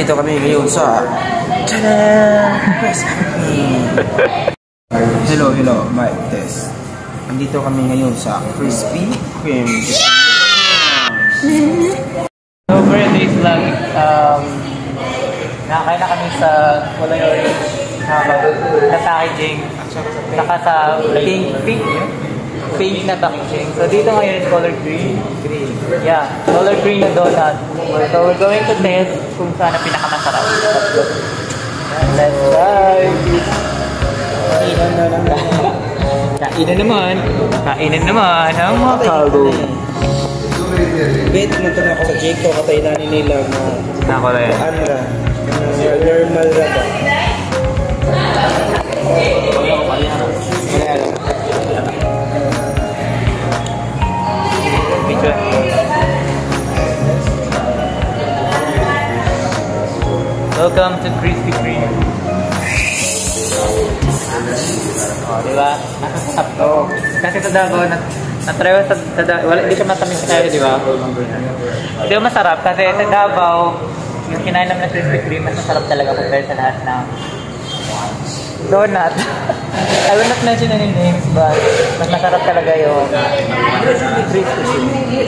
Nandito kami ngayon sa Hello, mic test. Nandito kami ngayon sa Krispy Kreme. So for today's vlog, nakakain na kami sa kulay orange na packaging, saka sa pink na packaging. So dito ngayon is color green. Yeah, color green na donut. So we're going to test kung saan ang pinakamasarap. Let's try! Kainan naman ang mga carbo. Bet, nandun ako sa Jake ko, katay nila na Nakulay. Andra, normal ra ba? Welcome to Krispy Kreme. Oh, diba? Nakasarap to. Kasi sa Davao, na-try ko sa Davao, hindi siya matamis kayo, diba? Hindi ko masarap kasi sa Davao, yung kinain naman ng Krispy Kreme, mas masarap talaga compared sa lahat ng donut. I will not mention any names, but mas masarap talaga yung Krispy Kreme.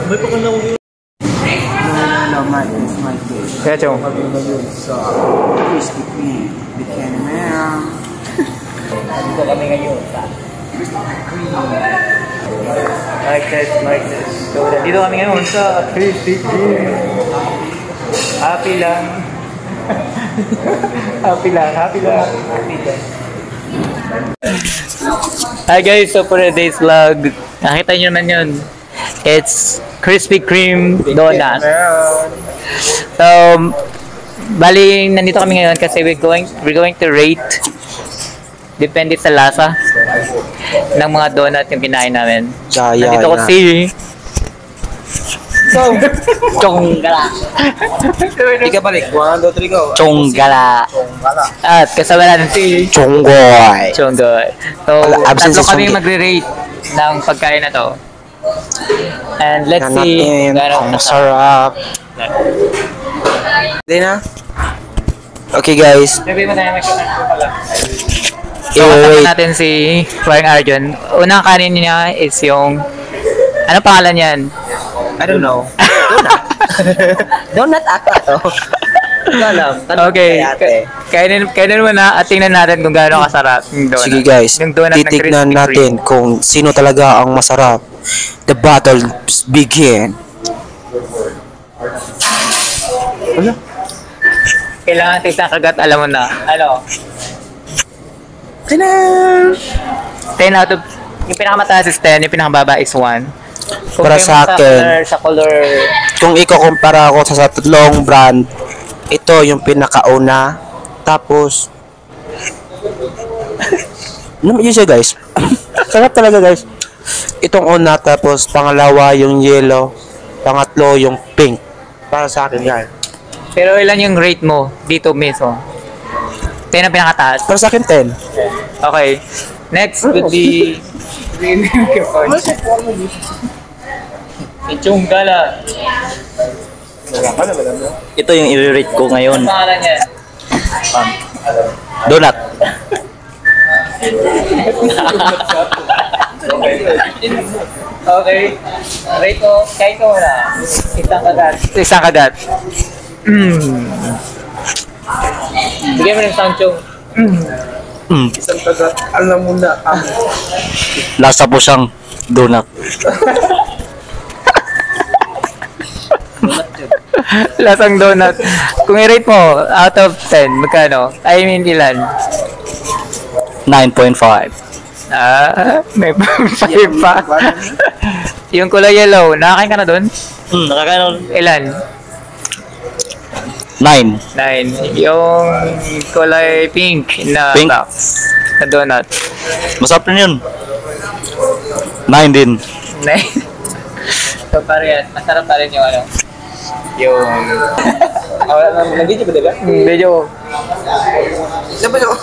May pa ka na my face. Kaya, Chong. Kami ngayon sa Krispy Kreme. Bikini man. Dito kami ngayon sa Krispy Kreme. Like this. So, dito kami ngayon sa Krispy Kreme. Happy lang. Happy lang. Hi guys, so for today's vlog, nakita nyo naman yun. It's Krispy Kreme donut. So, bali nandito kami ngayon kasi we're going to rate depende sa lasa ng mga donut yung kinain namin. Nandito ko si Chonggala. Ika balik. 1, 2, 3, go. Chonggala. At kasama natin si Chonggoy. So, tatlo kami magre-rate ng pagkain na to. And let's see kung masarap. Hindi na? Okay guys. Sabi mo tayo pala. So, kasama natin si Flying Arjun. Unang kanin niya is yung... Ano pangalan yan? I don't know. Donut ata to. Okay. Kainin mo na at tingnan natin kung gaano kasarap yung donut. Sige guys, titignan natin kung sino talaga ang masarap. The battle begin. Ano? Kailangan tignan kagat, alam mo na. Ano? 10 out of... Yung pinakamataas is 10, yung pinakamababa is 1. Para sa akin, sa color... Kung ikukumpara ko sa tatlong brand, ito yung pinakauna. Tapos... yun siya guys. Sarap talaga guys. Itong una, tapos pangalawa yung yellow, pangatlo yung pink. Para sa akin yan. Pero ilan yung rate mo dito mismo? 10 ang pinakataas. Para sa akin 10. Okay. Next would be... Chonggala. Ito yung i-rate ko ngayon. Ano pangalan niya? Donut. Okay. Rate ko, kahit ko wala. Isang kagat. Bigyan mo ng sound, Chong. Isang kagat, alam mo na. Lasa po siyang donut. Lasang donut. Kung i-rate mo, out of 10, magkano? I mean, ilan? 9.5. May 5 pa. Yung kulay yellow, nakakain ka na doon? Nakakain. Ilan? 9. 9. Yung kulay pink na box na donut. Masarap rin yun. 9 din. 9. So parehas, masarap pa rin yung ano. Yung... Nag-video ba diba? Video. Diba yun?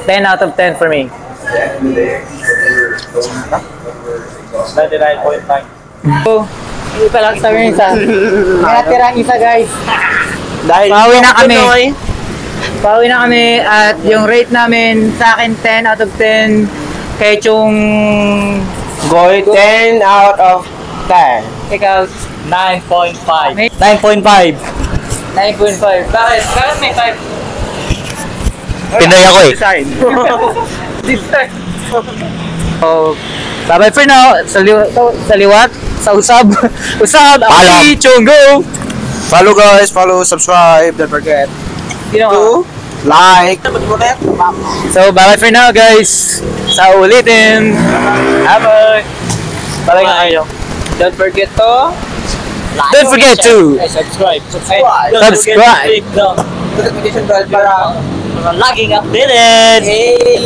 10 out of 10 for me. So, hindi pa lang sabi isa. May natirang isa guys. Dahil Pauwi na kami. Pinoy, Pauwi na kami at yung rate namin sa akin 10 out of 10. Kay Chung... Goy 10 out of 10. Ikaw, 9.5. 9.5. 9.5. Bakit? Bakit may 5? Pinoy ako eh. Design. Oh, bye-bye for now. Sa liwat, sa usab. Usab, Paalam. Aki, Chung, go! Follow guys, follow, subscribe, don't forget Sino ka? to like. So, bye-bye for now, guys. Sa ulitin. Bye-bye. Bye-bye nga kayo. Don't forget to... Don't forget to subscribe. subscribe. Notification bell para Laging updated. hey.